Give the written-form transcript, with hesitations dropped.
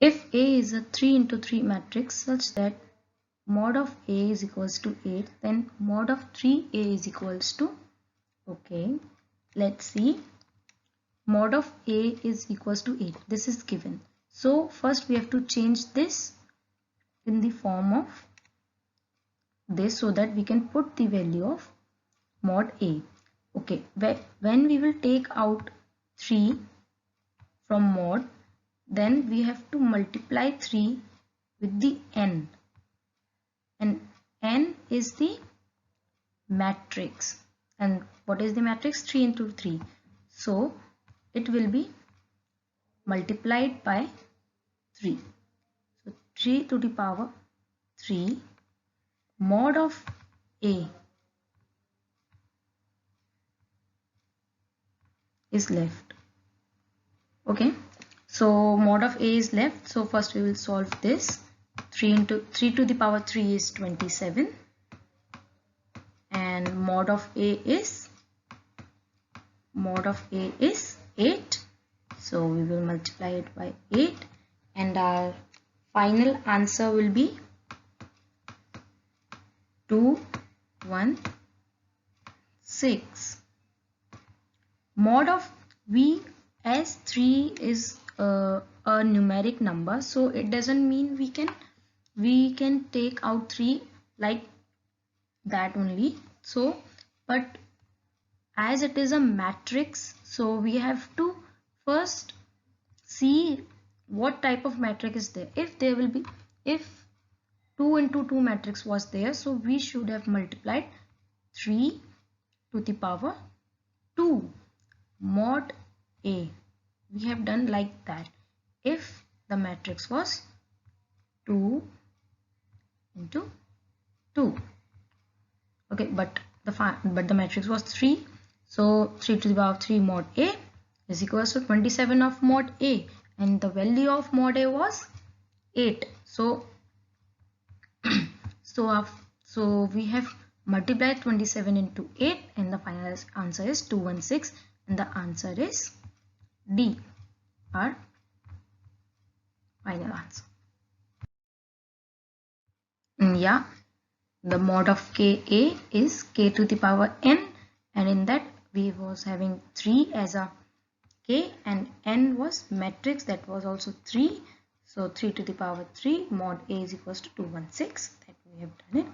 If A is a 3 into 3 matrix such that mod of A is equals to 8, then mod of 3A is equals to, okay, let's see, mod of A is equals to 8. This is given. So first we have to change this in the form of this so that we can put the value of mod A. Okay, when we will take out 3 from mod, then we have to multiply 3 with the n, and n is the matrix. And what is the matrix? 3 into 3. So it will be multiplied by 3. So 3 to the power 3 mod of A is left. Okay, so mod of A is left. So first we will solve this. 3 to the power 3 is 27, and mod of A is 8. So we will multiply it by 8, and our final answer will be 216. Mod of V, as 3 is a numeric number, so it doesn't mean we can take out 3 like that only. So but as it is a matrix, so we have to first see what type of matrix is there. If 2 into 2 matrix was there, so we should have multiplied 3 to the power 2 mod A. We have done like that if the matrix was 2 into 2. Okay, but the matrix was 3, so 3 to the power 3 mod A is equals to 27 of mod A, and the value of mod A was 8. So so we have multiplied 27 into 8, and the final answer is 216, and the answer is D, our final answer. Yeah, the mod of Ka is k to the power n, and in that we was having 3 as a k, and n was matrix, that was also 3. So 3 to the power 3 mod A is equals to 216, that we have done it.